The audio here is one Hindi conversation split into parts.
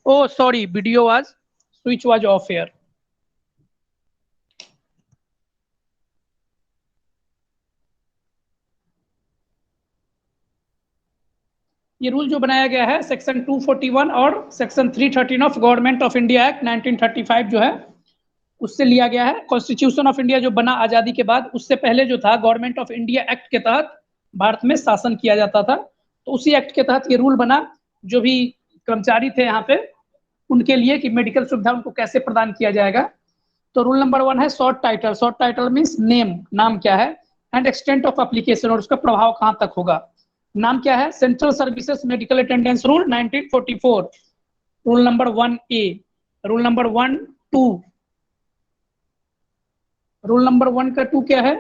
Oh, sorry, video was switch was off here. ये रूल जो बनाया गया है सेक्शन 241 और section 313 of government of India act 1935 जो है उससे लिया गया है। कॉन्स्टिट्यूशन ऑफ इंडिया जो बना आजादी के बाद, उससे पहले जो था गवर्नमेंट ऑफ इंडिया एक्ट के तहत भारत में शासन किया जाता था। तो उसी एक्ट के तहत ये रूल बना, जो भी कर्मचारी थे यहाँ पे उनके लिए कि मेडिकल सुविधा उनको कैसे प्रदान किया जाएगा। तो रूल नंबर 1 है short title. Short title means name, नाम क्या है, एंड एक्सटेंट ऑफ एप्लीकेशन, और उसका प्रभाव कहाँ तक होगा। नाम क्या है, central services medical attendance rule 1944, rule number 1A। Rule number 1, 2, rule number 1 का 2 क्या है,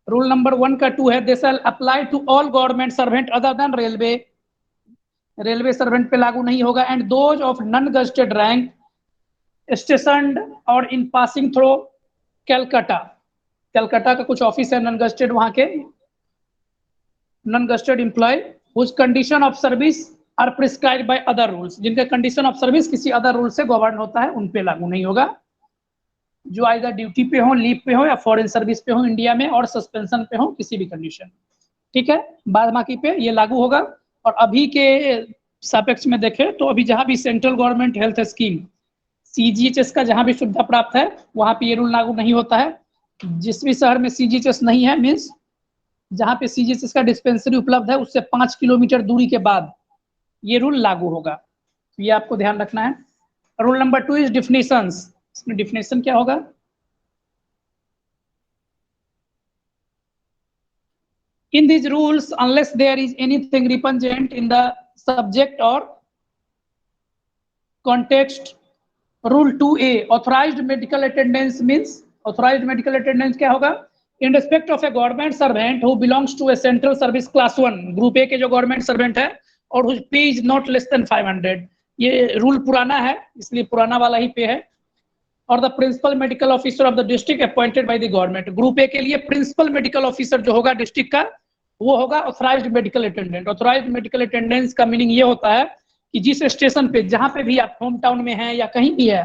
रूल नंबर 1 का 2 है they shall apply to all government servant other than railway, railway servant पे लागू नहीं होगा, and those of non gazetted rank stationed or in passing through Calcutta. Calcutta का कुछ ऑफिस है नॉन गजेटेड, वहां के non gazetted employ whose condition of service are prescribed by other rules, जिनका कंडीशन ऑफ सर्विस किसी अदर रूल से गवर्न होता है, उन पे लागू नहीं होगा। जो आइदर ड्यूटी पे हो, लीव पे हो, या फॉरेन सर्विस पे हो इंडिया में, और सस्पेंशन पे हो किसी भी कंडीशन, ठीक है, बाद बाकी पे ये लागू होगा। और अभी के सापेक्ष में देखें तो अभी जहां भी central government health scheme CGHS का जहां भी सुविधा प्राप्त है वहां पे ये रूल लागू नहीं होता है। जिस भी शहर में सीजीएचएस नहीं है, मीन्स जहां पे सीजीएचएस का डिस्पेंसरी उपलब्ध है उससे 5 किलोमीटर दूरी के बाद ये रूल लागू होगा। तो ये आपको ध्यान रखना है। Rule number 2 is definitions. इसमें डिफिनेशन क्या होगा, in these rules unless there is anything repugnant in the subject or context, rule 2A authorized medical attendance means authorized medical attendance क्या होगा, in respect of a government servant who belongs to a central service class 1 group A के जो government servant है और whose pay is not less than 500, ये रूल पुराना है इसलिए पुराना वाला ही पे है। और the principal medical officer of the district appointed by the government, group A के लिए प्रिंसिपल मेडिकल ऑफिसर जो होगा डिस्ट्रिक्ट का वो होगा authorised medical attendant. Authorised medical attendance का मीनिंग ये होता है कि जिस स्टेशन पे जहां पे भी आप होम टाउन में हैं या कहीं भी है,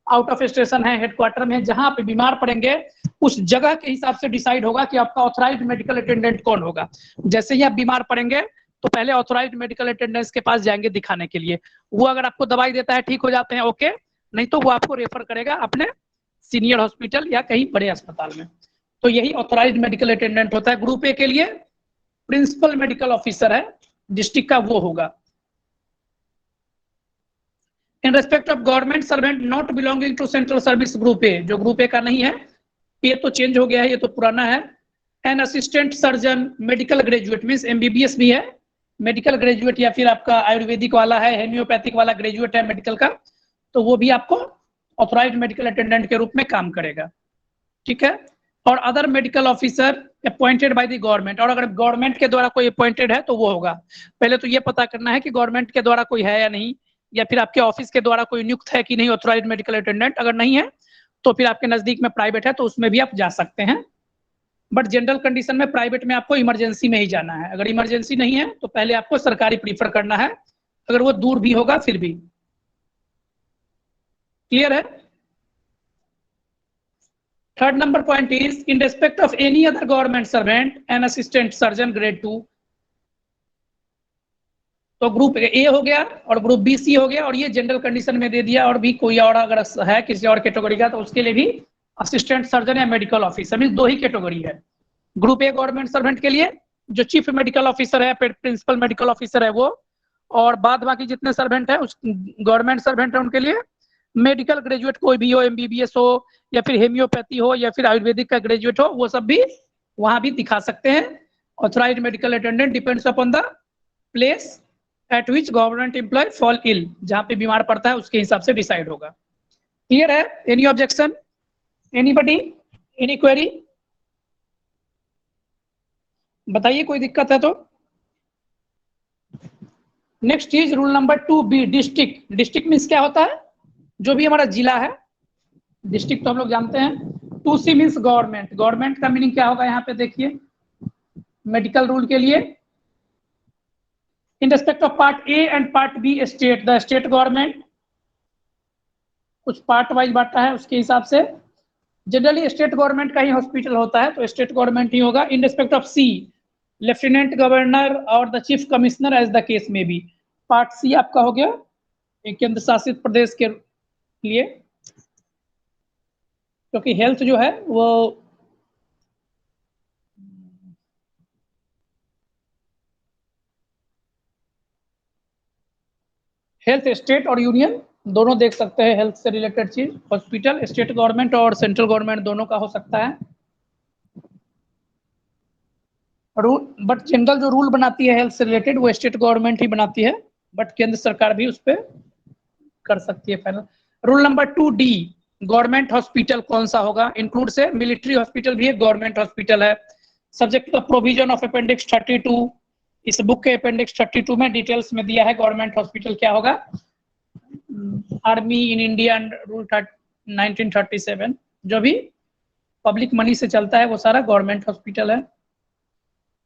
आउट ऑफ स्टेशन है, हेडक्वार्टर में है, जहां पे बीमार पड़ेंगे उस जगह के हिसाब से डिसाइड होगा कि आपका ऑथराइज्ड मेडिकल अटेंडेंट कौन होगा। जैसे ही आप बीमार पड़ेंगे तो पहले ऑथराइज्ड मेडिकल अटेंडेंस के पास जाएंगे दिखाने के लिए, वो अगर आपको दवाई देता है ठीक हो जाते हैं ओके, नहीं तो वो आपको रेफर करेगा अपने सीनियर हॉस्पिटल या कहीं बड़े अस्पताल में। तो यही ऑथराइज्ड मेडिकल अटेंडेंट होता है। ग्रुप ए के लिए प्रिंसिपल मेडिकल ऑफिसर है डिस्ट्रिक्ट का, वो होगा। In respect of government servant not belonging to central service group A, जो ग्रुप ए का नहीं है, ये तो चेंज हो गया है, ये तो पुराना है। An assistant surgeon medical graduate means MBBS भी है, मेडिकल ग्रेजुएट, या फिर आपका आयुर्वेदिक वाला है, हेम्योपैथिक वाला ग्रेजुएट है मेडिकल का, तो वो भी आपको ऑथराइज्ड मेडिकल अटेंडेंट के रूप में काम करेगा, ठीक है। और other medical officer appointed by the government, और अगर गवर्नमेंट के द्वारा कोई अपॉइंटेड है तो वो होगा। पहले तो ये पता करना है कि गवर्नमेंट के द्वारा कोई है या नहीं, या फिर आपके ऑफिस के द्वारा कोई नियुक्त है कि नहीं ऑथराइज्ड मेडिकल अटेंडेंट। अगर नहीं है तो फिर आपके नजदीक में प्राइवेट है तो उसमें भी आप जा सकते हैं, बट जनरल कंडीशन में प्राइवेट में आपको इमरजेंसी में ही जाना है। अगर इमरजेंसी नहीं है तो पहले आपको सरकारी प्रीफर करना है, अगर वो दूर भी होगा फिर भी। क्लियर है। Third number point is in respect of any other government servant an assistant surgeon grade 2, तो ग्रुप ए हो गया और ग्रुप बी सी हो गया, और ये जनरल कंडीशन में दे दिया। और भी कोई और अगर है किसी और कैटेगरी का तो उसके लिए भी असिस्टेंट सर्जन या मेडिकल ऑफिसर, मीन 2 ही कैटेगरी है। ग्रुप ए गवर्नमेंट सर्वेंट के लिए जो चीफ मेडिकल ऑफिसर है, प्रिंसिपल मेडिकल ऑफिसर है वो, और बाद बाकी जितने सर्वेंट है उस गवर्नमेंट सर्वेंट है उनके लिए मेडिकल ग्रेजुएट कोई भी हो, एमबीबीएस हो या फिर हेम्योपैथी हो या फिर आयुर्वेदिक का ग्रेजुएट हो, वो सब भी वहां भी दिखा सकते हैं। Authorised medical attendant depends upon the place at which government employ fall ill, जहां पे बीमार पड़ता है उसके हिसाब से डिसाइड होगा। क्लियर है। Any objection, anybody, any query, बताइए कोई दिक्कत है तो। Next is rule number 2B district. District means क्या होता है, जो भी हमारा जिला है, डिस्ट्रिक्ट तो हम लोग जानते हैं। 2C means government. गवर्नमेंट का मीनिंग क्या होगा यहाँ पे देखिए, मेडिकल रूल के लिए। In respect of part A and part B state, the state government कुछ पार्ट वाइज बांटा है उसके हिसाब से। जनरली स्टेट गवर्नमेंट का ही हॉस्पिटल होता है तो स्टेट गवर्नमेंट ही होगा। In respect of C, lieutenant governor or the chief commissioner as the case may be. Part C आपका हो गया एक केंद्र शासित प्रदेश के लिए, क्योंकि हेल्थ जो है वो हेल्थ स्टेट और यूनियन दोनों देख सकते हैं। हेल्थ से रिलेटेड चीज हॉस्पिटल स्टेट गवर्नमेंट और सेंट्रल गवर्नमेंट दोनों का हो सकता है। रूल बट जनरल जो रूल बनाती है हेल्थ से रिलेटेड वो स्टेट गवर्नमेंट ही बनाती है, बट केंद्र सरकार भी उस पर कर सकती है final. Rule number 2D, government hospital कौन सा होगा? इंक्लूड से मिलिट्री हॉस्पिटल भी एक गवर्नमेंट हॉस्पिटल है। Subject to the provision of appendix 32, इस बुक के अपेंडिक्स 32 में डिटेल्स में दिया है गवर्नमेंट हॉस्पिटल क्या होगा। आर्मी इन इंडिया रूल 1937, जो भी पब्लिक मनी से चलता है वो सारा गवर्नमेंट हॉस्पिटल है।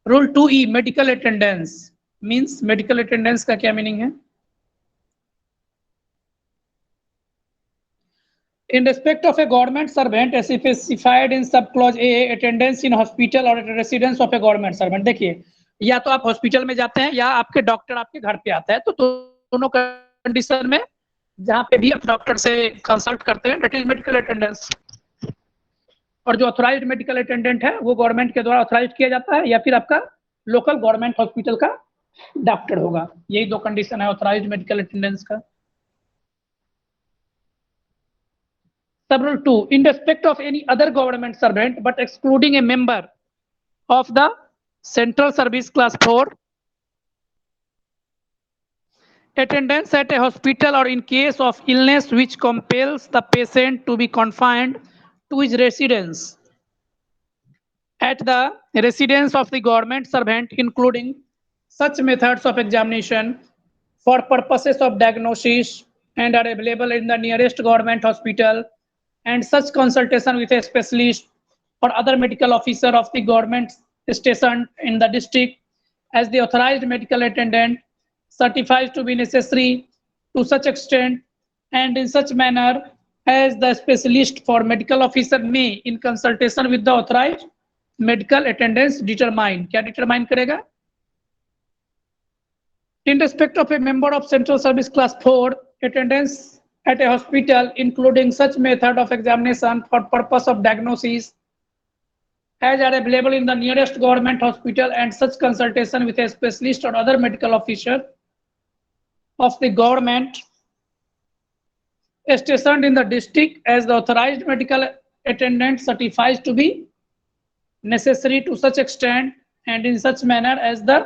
Rule 2E, medical attendance means, medical attendance का क्या मीनिंग है? In respect of a government servant as specified in sub clause A, attendance in hospital or residence of a government servant। देखिए, या तो आप हॉस्पिटल में जाते हैं या आपके डॉक्टर आपके घर पे आता है, तो दोनों कंडीशन में जहां पे भी आप डॉक्टर से कंसल्ट करते हैं दैट इज मेडिकल अटेंडेंस। और जो ऑथोराइज्ड मेडिकल अटेंडेंट है वो गवर्नमेंट के द्वारा ऑथोराइज किया जाता है या फिर आपका लोकल गवर्नमेंट हॉस्पिटल का डॉक्टर होगा। यही दो कंडीशन है ऑथोराइज्ड मेडिकल अटेंडेंस का। Sub-rule 2, in respect of any other government servant but excluding a member of the central service class 4, attendance at a hospital or in case of illness which compels the patient to be confined to his residence at the residence of the government servant, including such methods of examination for purposes of diagnosis and are available in the nearest government hospital, and such consultation with a specialist or other medical officer of the government stationed in the district as the authorized medical attendant certifies to be necessary to such extent and in such manner as the specialist for medical officer may in consultation with the authorized medical attendants determine। क्या determine करेगा? In respect of a member of central service class 4, attendance at a hospital including such method of examination for purpose of diagnosis as are available in the nearest government hospital and such consultation with a specialist or other medical officer of the government stationed in the district as the authorized medical attendant certifies to be necessary to such extent and in such manner as the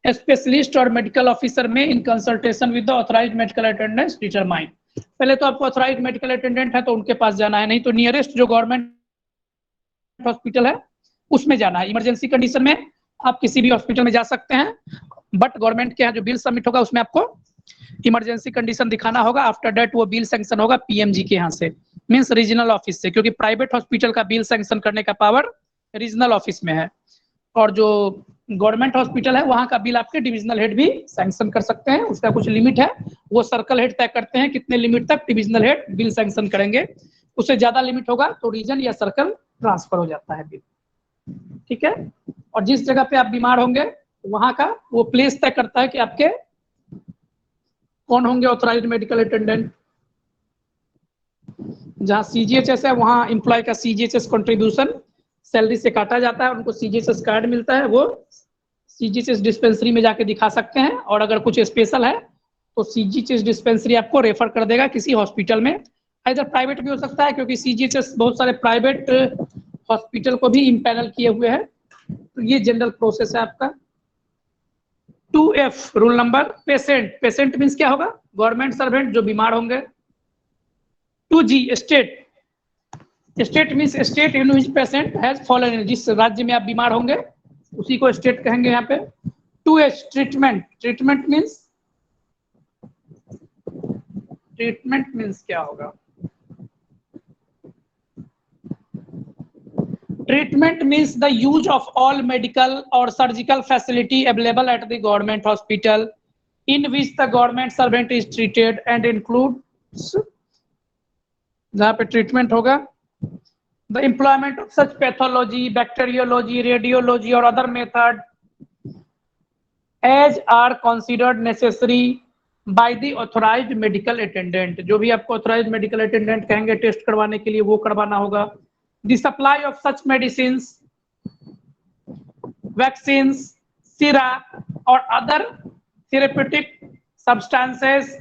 specialist और मेडिकल ऑफिसर में in consultation with the authorised medical attendants determine. पहले तो आपको ऑथराइज्ड मेडिकल अटेंडेंट है तो उनके पास जाना है, नहीं तो नियरेस्ट जो गवर्नमेंट हॉस्पिटल है उसमें जाना है। इमरजेंसी कंडीशन में आप किसी भी हॉस्पिटल में जा सकते हैं, बट गवर्नमेंट के यहाँ जो बिल सबमिट होगा उसमें आपको इमरजेंसी कंडीशन दिखाना होगा। आफ्टर डेट वो बिल सैंक्शन होगा पीएमजी के यहाँ से, मीन्स रीजनल ऑफिस से, क्योंकि प्राइवेट हॉस्पिटल का बिल सैंक्शन करने का पावर रीजनल ऑफिस में है और जो गवर्नमेंट हॉस्पिटल है वहां का बिल आपके डिविजनल हेड भी सैंक्शन कर सकते हैं। उसका कुछ लिमिट है, वो सर्कल हेड तय करते हैं कितने लिमिट तक डिविजनल हेड बिल सैंक्शन करेंगे। उससे ज्यादा लिमिट होगा तो रीजन या सर्कल ट्रांसफर हो जाता है बिल, ठीक है। और जिस जगह पे आप बीमार होंगे वहां का वो प्लेस तय करता है कि आपके कौन होंगे ऑथराइज्ड मेडिकल अटेंडेंट। जहां सीजीएचएस है वहां एम्प्लॉय का सीजीएचएस कंट्रीब्यूशन सैलरी से काटा जाता है, उनको सीजीएचएस कार्ड मिलता है, वो सीजीएचएस डिस्पेंसरी में जाके दिखा सकते हैं। और अगर कुछ स्पेशल है तो सीजीएचएस डिस्पेंसरी आपको रेफर कर देगा किसी हॉस्पिटल में, इधर प्राइवेट भी हो सकता है क्योंकि सीजीएचएस बहुत सारे प्राइवेट हॉस्पिटल को भी इम्पैनल किए हुए हैं। तो ये जनरल प्रोसेस है आपका। 2F rule number, patient, patient means क्या होगा? गवर्नमेंट सर्वेंट जो बीमार होंगे। 2G state, state means state in which patient has fallen, जिस राज्य में आप बीमार होंगे उसी को स्टेट कहेंगे यहाँ पे। 2H ट्रीटमेंट, ट्रीटमेंट मीन्स क्या होगा? Treatment means the use of all medical or surgical facility available at the government hospital in which the government servant is treated and includes जहाँ पे ट्रीटमेंट होगा the employment of such pathology, bacteriology, radiology or other method as are considered necessary by the authorized medical attendant. जो भी आपको authorized medical attendant कहेंगे टेस्ट करवाने के लिए वो करवाना होगा. The supply of such medicines, vaccines, sera or other therapeutic substances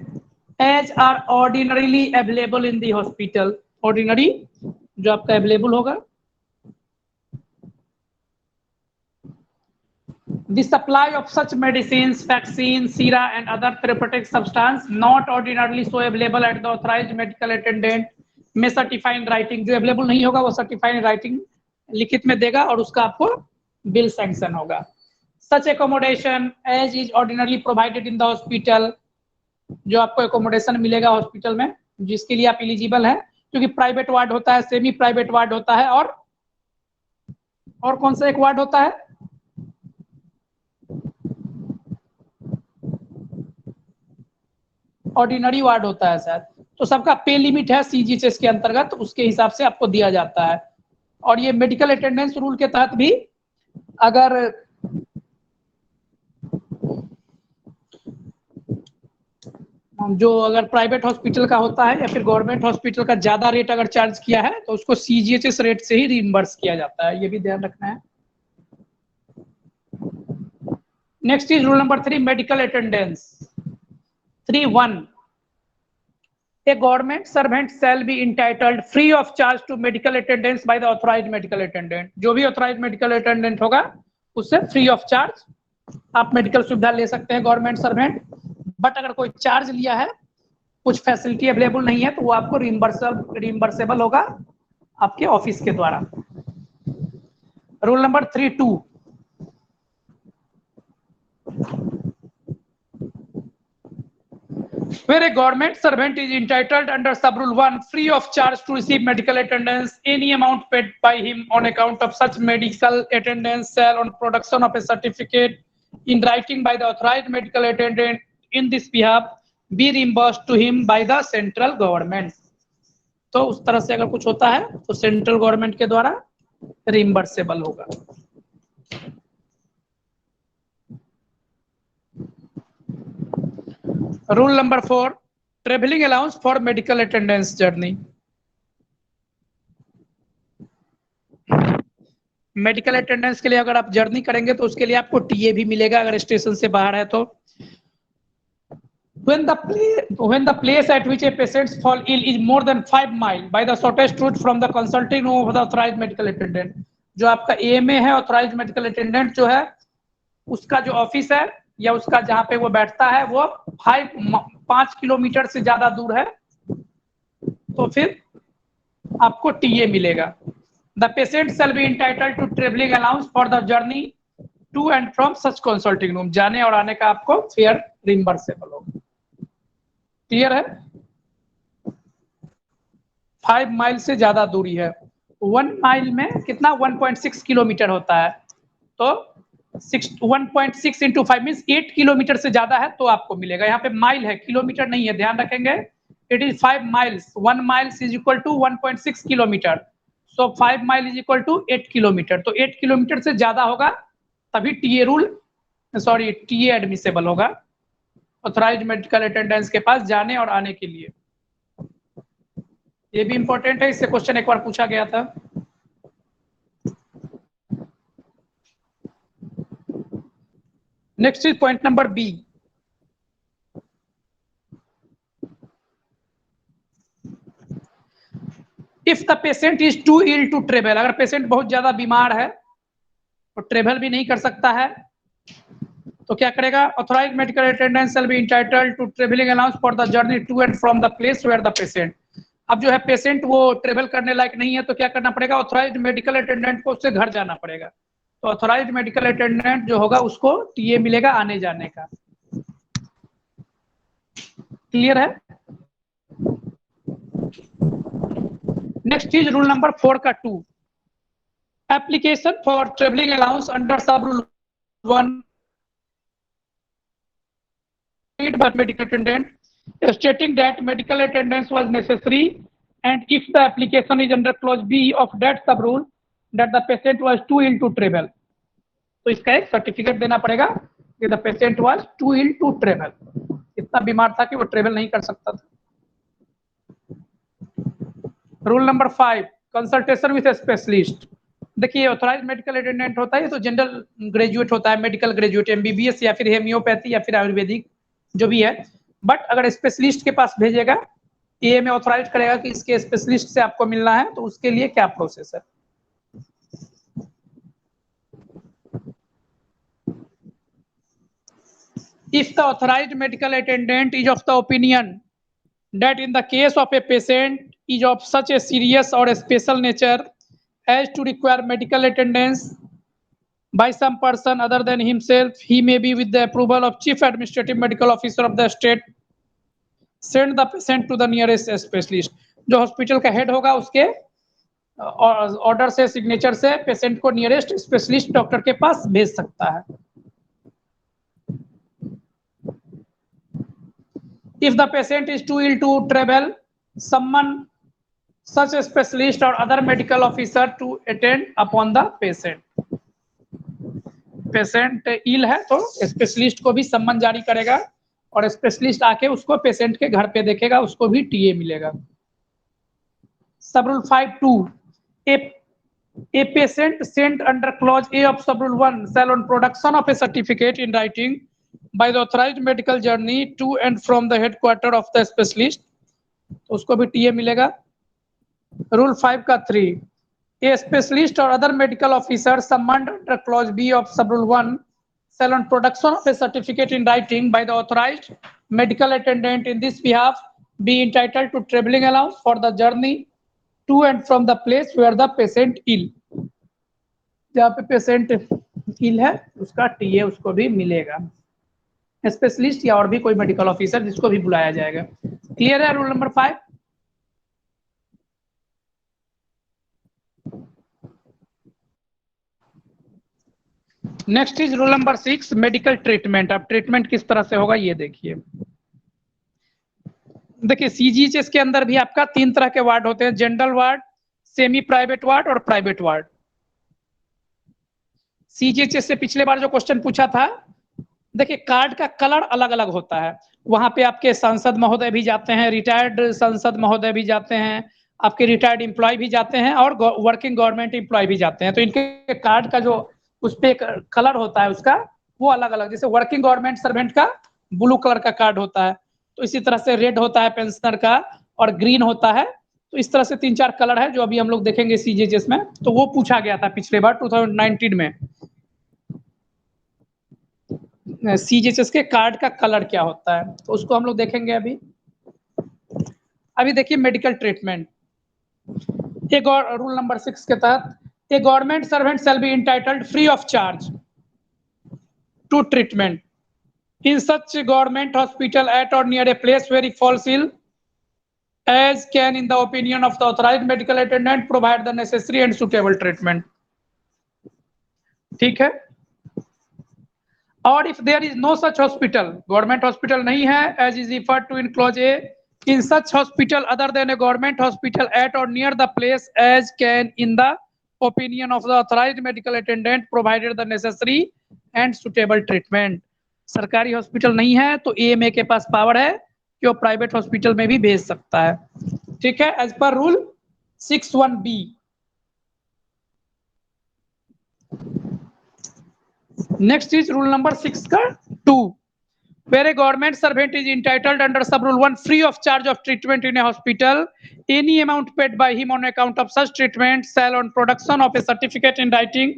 as are ordinarily available in the hospital. Ordinary जो आपका available होगा. The supply of such medicines, vaccines, sera and other therapeutic substance not ordinarily so available at the authorized medical attendant may certify in writing. जो available नहीं होगा वो certify in writing लिखित में देगा और उसका आपको bill sanction होगा. Such accommodation as is ordinarily provided in the hospital, जो आपको accommodation मिलेगा हॉस्पिटल में जिसके लिए आप एलिजिबल है, क्योंकि प्राइवेट वार्ड होता है, सेमी प्राइवेट वार्ड होता है और कौन सा एक वार्ड होता है, ऑर्डिनरी वार्ड होता है शायद. तो सबका पे लिमिट है सीजीएचएस के अंतर्गत, उसके हिसाब से आपको दिया जाता है. और ये मेडिकल अटेंडेंस रूल के तहत भी अगर अगर प्राइवेट हॉस्पिटल का होता है या फिर गवर्नमेंट हॉस्पिटल का ज्यादा रेट अगर चार्ज किया है तो उसको सीजीएचएस रेट से ही रिइंबर्स किया जाता है, ये भी ध्यान रखना है. Next is rule number 3, medical attendance. 3.1 A government servant shall be entitled free of charge to medical attendance by the authorized medical attendant. जो भी authorized medical attendant होगा उससे फ्री ऑफ चार्ज आप मेडिकल सुविधा ले सकते हैं गवर्नमेंट सर्वेंट. बट अगर कोई चार्ज लिया है, कुछ फैसिलिटी अवेलेबल नहीं है, तो वो आपको रिइंबर्सेबल होगा आपके ऑफिस के द्वारा. Rule number 3.2 where a government servant is entitled under sub-rule 1 free of charge to receive medical attendance, any amount paid by him on account of such medical attendance shall on production of a certificate in writing by the authorized medical attendant in this behalf be reimbursed to him by the central government. तो उस तरह से अगर कुछ होता है तो सेंट्रल गवर्नमेंट के द्वारा रिइंबर्सेबल होगा. Rule number 4, travelling allowance for medical attendance journey. Medical attendance के लिए अगर आप जर्नी करेंगे तो उसके लिए आपको टीए भी मिलेगा अगर स्टेशन से बाहर है तो. when the place at which a patient fall ill is more than 5 miles by the shortest route from the consulting room of the authorized medical attendant. जो आपका एएमए है ऑथराइज्ड मेडिकल अटेंडेंट जो है उसका जो ऑफिस है या उसका जहां पे वो बैठता है वो 5 किलोमीटर से ज्यादा दूर है तो फिर आपको टीए मिलेगा. The patient shall be entitled to travelling allowance for the journey to and from such consulting room. जाने और आने का आपको फेयर रिइंबर्सेबल होगा. क्लियर है? 5 माइल से ज्यादा दूरी है. 1 माइल में कितना 1.6 किलोमीटर होता है, तो 1.6 इंटू 5 मीन्स 8 किलोमीटर से ज्यादा है तो आपको मिलेगा. यहाँ पे माइल है, किलोमीटर नहीं है, ध्यान रखेंगे. It is 5 miles. 1 miles is equal to 1.6 kilometre. So 5 mile is equal to 8 kilometre. तो 8 किलोमीटर से ज्यादा होगा तभी टीए एडमिसेबल होगा ऑथराइज्ड मेडिकल अटेंडेंस के पास जाने और आने के लिए. ये भी इंपॉर्टेंट है, इससे क्वेश्चन एक बार पूछा गया था. Next is point number B. If the patient is too ill to travel. अगर पेशेंट बहुत ज्यादा बीमार है और ट्रेवल भी नहीं कर सकता है तो क्या करेगा? Authorised medical attendant shall be entitled to travelling allowance for the journey to and from the place where the patient. अब जो है पेशेंट वो ट्रेवल करने लायक नहीं है तो क्या करना पड़ेगा? ऑथराइज्ड मेडिकल अटेंडेंट को उससे घर जाना पड़ेगा. तो ऑथराइज्ड मेडिकल अटेंडेंट जो होगा उसको टीए मिलेगा आने जाने का. क्लियर है? नेक्स्ट इज रूल नंबर 4 का 2. application for traveling allowance under sub rule 1 by medical attendant stating that medical attendance was necessary, and if the application is under clause B of that sub rule that the patient was too ill to travel, तो इसका एक सर्टिफिकेट देना पड़ेगा कि the patient was too ill to travel, इतना बीमार था कि वो ट्रेवल नहीं कर सकता था। Rule number 5, consultation with specialist. देखिए ऑथराइज मेडिकल अटेंडेंट होता है तो जनरल ग्रेजुएट होता है, मेडिकल ग्रेजुएट, एमबीबीएस या फिर हेमियोपैथी या फिर आयुर्वेदिक जो भी है, बट अगर स्पेशलिस्ट के पास भेजेगा, ए में ऑथराइज करेगा कि इसके स्पेशलिस्ट से आपको मिलना है, तो उसके लिए क्या प्रोसेस है। If the authorized medical attendant is of the opinion that in the case of a patient is of such a serious or a special nature as to require medical attendance by some person other than himself, he may be, with the approval of Chief Administrative Medical Officer of the state, send the patient to the nearest specialist. जो हॉस्पिटल का हेड होगा उसके ऑर्डर से, सिग्नेचर से पेशेंट को नियरेस्ट स्पेशलिस्ट डॉक्टर के पास भेज सकता है। If the patient is too ill to travel, summon such a specialist or other medical officer to attend upon the patient. Patient ill है तो स्पेशलिस्ट को भी सम्मन जारी करेगा और स्पेशलिस्ट आके उसको पेशेंट के घर पे देखेगा, उसको भी टीए मिलेगा। सब rule 5(2), a patient sent under clause A of sub rule 1 shall on production of a certificate in writing by the authorized medical journey to and from the headquarter of the specialist, तो उसको भी टीए मिलेगा। रूल 5 का 3, a specialist or other medical officer summoned under clause B of sub rule 1 shall on production of a certificate in writing by the authorized medical attendant in this behalf be entitled to traveling allowance for the journey to and from the place where the patient ill, जहाँ पे पेशेंट इल है उसका टीए उसको भी मिलेगा, स्पेशलिस्ट या और भी कोई मेडिकल ऑफिसर जिसको भी बुलाया जाएगा। क्लियर है rule number 5? Next is rule number 6, medical treatment. अब ट्रीटमेंट किस तरह से होगा ये देखिए। देखिए सीजीएचएस के अंदर भी आपका 3 तरह के वार्ड होते हैं, general ward, semi private ward और प्राइवेट वार्ड। सीजीएचएस से पिछले बार जो क्वेश्चन पूछा था, देखिए कार्ड का कलर अलग अलग होता है, वहां पे आपके सांसद महोदय भी जाते हैं, रिटायर्ड सांसद महोदय भी जाते हैं, आपके रिटायर्ड एम्प्लॉय भी जाते हैं और वर्किंग गवर्नमेंट एम्प्लॉय भी जाते हैं, तो इनके कार्ड का जो उस पे कलर होता है उसका वो अलग अलग, जैसे वर्किंग गवर्नमेंट सर्वेंट का ब्लू कलर का कार्ड होता है, तो इसी तरह से रेड होता है पेंशनर का और ग्रीन होता है, तो इस तरह से 3-4 कलर है जो अभी हम लोग देखेंगे सीजीएचएस में, तो वो पूछा गया था पिछले बार 2019 में, सीजीएचएस के कार्ड का कलर क्या होता है, तो उसको हम लोग देखेंगे अभी। देखिए मेडिकल ट्रीटमेट, एक और रूल नंबर 6 के तहत, a government servant shall be entitled free of charge to treatment in such government hospital at or near a place where he falls ill as can in the opinion of the authorized medical attendant provide the necessary and suitable treatment। ठीक है, और if there is no such hospital, government hospital नहीं है, as is referred to in clause A, in such hospital other than a government hospital at or near the place as can in the opinion of the authorized medical attendant provided the necessary and suitable treatment। सरकारी हॉस्पिटल नहीं है तो एएमए के पास पावर है कि वो प्राइवेट हॉस्पिटल में भी भेज सकता है। ठीक है, as per rule 6(1)B। Next is rule number 6 का 2, where a government servant is entitled under sub rule 1 free of charge of treatment in a hospital, any amount paid by him on account of such treatment shall on production of a certificate in writing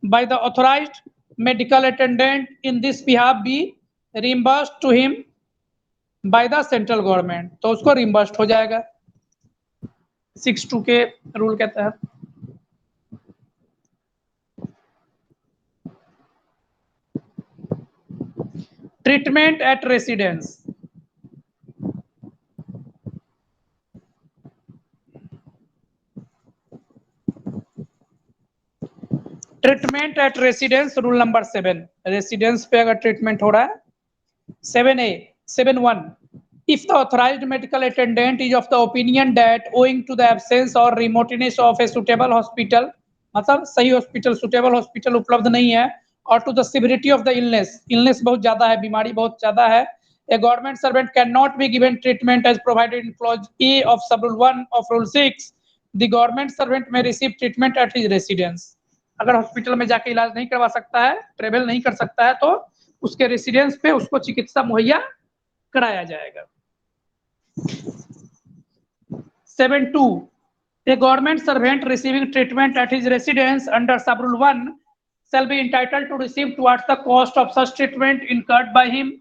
by the authorized medical attendant in this behalf be reimbursed to him by the central government, तो उसको reimbursed हो जाएगा 6(2) के रूल के तहत। Treatment at residence, treatment at residence, rule number 7, residence पे अगर ट्रीटमेंट हो रहा है। 7A, 7(1), if the authorized medical attendant is of the opinion that owing to the absence or remoteness of a suitable hospital, मतलब सही हॉस्पिटल, सुटेबल हॉस्पिटल उपलब्ध नहीं है, और to the severity of the illness बहुत ज्यादा है, बीमारी बहुत ज्यादा है, a government servant cannot be given treatment as provided in clause A of sub rule 1 of rule 6, the government servant may receive treatment at his residence। अगर हॉस्पिटल में जाके इलाज नहीं करवा सकता है, ट्रेवल नहीं कर सकता है, तो उसके रेसिडेंस पे उसको चिकित्सा मुहैया कराया जाएगा। 7(2), a government servant receiving treatment at his residence under sub rule 1 shall be entitled to receive towards the cost of such treatment incurred by him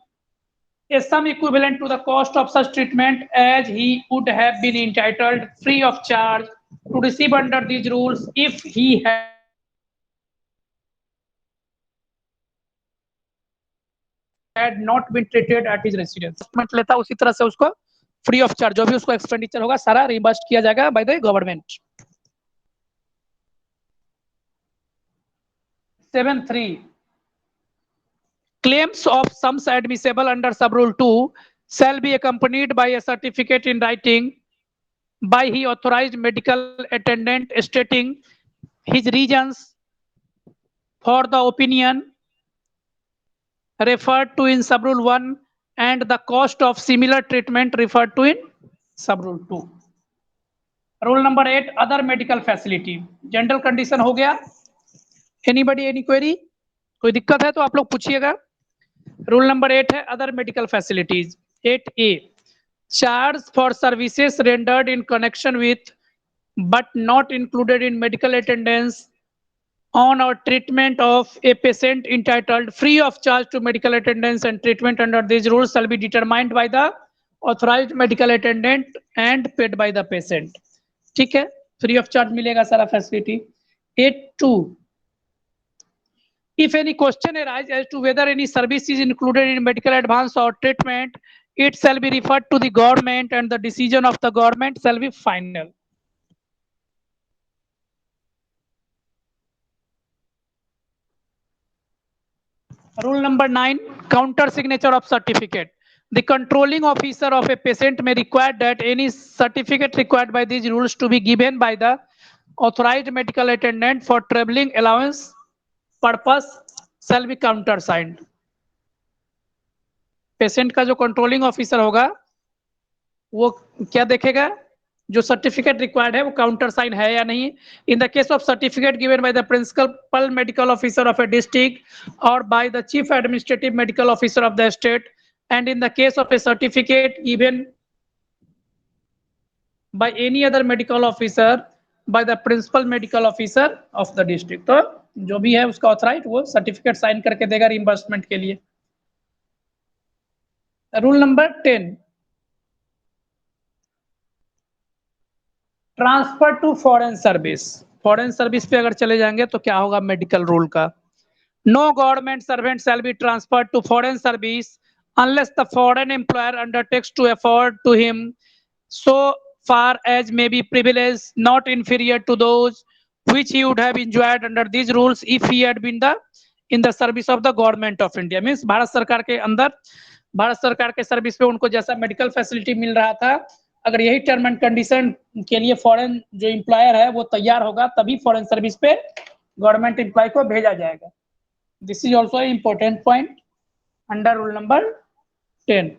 a sum equivalent to the cost of such treatment as he would have been entitled free of charge to receive under these rules if he had not been treated at his residence। Treatment लेता उसी तरह से उसको फ्री ऑफ चार्ज, जो भी उसको एक्सपेंडिचर होगा सारा रिइंबर्स किया जाएगा bye the government. 7(3), claims of sums admissible under sub rule 2 shall be accompanied by a certificate in writing by he authorized medical attendant stating his reasons for the opinion referred to in sub rule 1 and the cost of similar treatment referred to in sub rule 2। Rule number 8, other medical facility, general condition हो गया। एनीबॉडी एनी क्वेरी, कोई दिक्कत है तो आप लोग पूछिएगा। रूल नंबर 8 है other medical facilities. 8A, charge for services rendered in connection with but not included in medical attendance on or treatment of a patient entitled free of charge to medical attendance and treatment under these rules shall be determined by the authorized medical attendant and paid by the patient। ठीक है, फ्री ऑफ चार्ज मिलेगा सारा facility. 8(2), if any question arises as to whether any service is included in medical advance or treatment, it shall be referred to the government and the decision of the government shall be final। Rule number 9, counter signature of certificate, the controlling officer of a patient may require that any certificate required by these rules to be given by the authorized medical attendant for traveling allowance purpose shall be countersigned। Patient का जो कंट्रोलिंग ऑफिसर होगा वो क्या देखेगा, जो सर्टिफिकेट रिक्वायर्ड है वो काउंटर साइन है या नहीं। In the case of certificate given by the principal medical officer of a district or by the chief administrative medical officer of the state, and in the case of a certificate given by any other medical officer by the principal medical officer of the district. तो जो भी है उसका ऑथराइज वो सर्टिफिकेट साइन करके देगा रिइंबर्समेंट के लिए। Rule number 10, transfer to foreign service. Foreign service पे अगर चले जाएंगे तो क्या होगा मेडिकल रूल का, no government servant shall be transferred to foreign service unless the foreign employer undertakes to afford to him so far as may be privilege not inferior to those which he would have enjoyed under these rules if he had been in the service of the government of India। Means Bharat सरकार के अंदर, भारत सरकार के सर्विस पे उनको जैसा मेडिकल फैसिलिटी मिल रहा था, अगर यही टर्म एंड कंडीशन के लिए फॉरेन जो एम्प्लॉयर है वो तैयार होगा तभी फॉरेन सर्विस पे गवर्नमेंट एम्प्लॉय को भेजा जाएगा। This is also important point under rule number 10।